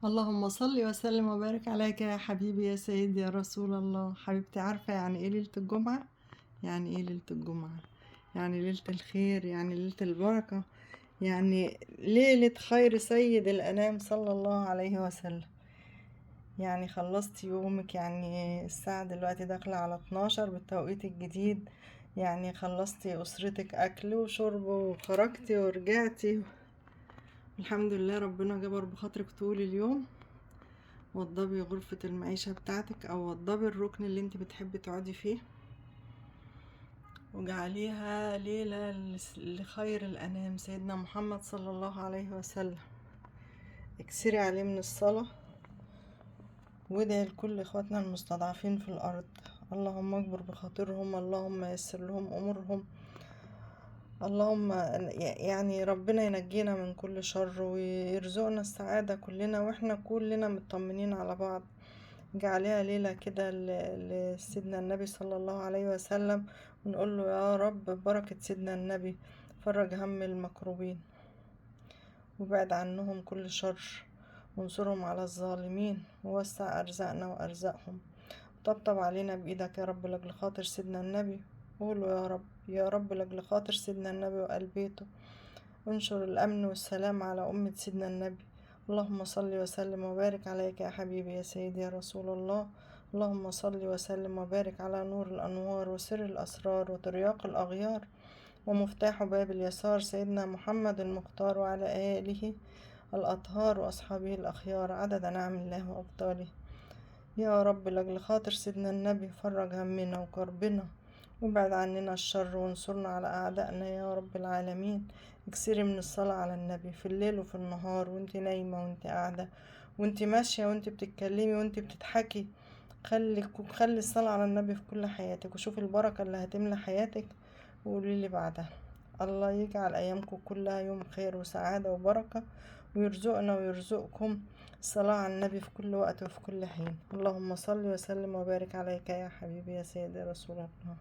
اللهم صل وسلم وبارك عليك يا حبيبي يا سيدي يا رسول الله. حبيبتي، عارفة يعني ايه ليلة الجمعة؟ يعني ايه ليلة الجمعة؟ يعني ليلة الخير، يعني ليلة البركة، يعني ليلة خير سيد الأنام صلى الله عليه وسلم. يعني خلصتي يومك، يعني الساعة دلوقتي داخلة على 12 بالتوقيت الجديد. يعني خلصتي أسرتك أكل وشرب وخرجتي ورجعتي. الحمد لله، ربنا جبر بخاطرك طول اليوم. وضبي غرفة المعيشة بتاعتك او وضبي الركن اللي انت بتحبي تقعدي فيه، وجعليها ليلة لخير الانام سيدنا محمد صلى الله عليه وسلم. اكسري عليه من الصلاة، وادعي لكل اخواتنا المستضعفين في الارض. اللهم اجبر بخاطرهم، اللهم يسر لهم امورهم، اللهم يعني ربنا ينجينا من كل شر ويرزقنا السعادة كلنا واحنا كلنا مطمنين على بعض. جعلها ليلة كده لسيدنا النبي صلى الله عليه وسلم، ونقول له يا رب بركة سيدنا النبي فرج هم المكروبين، وبعد عنهم كل شر، وانصرهم على الظالمين، ووسع أرزاقنا وأرزاقهم. طبطب علينا بإيدك يا رب لأجل خاطر سيدنا النبي. قولوا يا رب، يا رب لأجل خاطر سيدنا النبي وآل بيته. انشر الأمن والسلام على أمة سيدنا النبي. اللهم صل وسلم وبارك عليك يا حبيبي يا سيدي يا رسول الله. اللهم صل وسلم وبارك على نور الأنوار وسر الأسرار وترياق الأغيار ومفتاح باب اليسار سيدنا محمد المختار، وعلى آله الأطهار وأصحابه الأخيار عدد نعم الله وأبطاله. يا رب لأجل خاطر سيدنا النبي فرج همنا وكربنا، وابعد عننا الشر وانصرنا على أعدائنا يا رب العالمين. اكسري من الصلاة على النبي في الليل وفي النهار، وانت نايمة وانت قاعدة وانت ماشية وانت بتتكلمي وانت بتضحكي. خلي الصلاة على النبي في كل حياتك، وشوفي البركة اللي هتملى حياتك وقولي لي بعدها. الله يجعل أيامكم كلها يوم خير وسعادة وبركة، ويرزقنا ويرزقكم الصلاة على النبي في كل وقت وفي كل حين. اللهم صل وسلم وبارك عليك يا حبيبي يا سيدي رسول الله.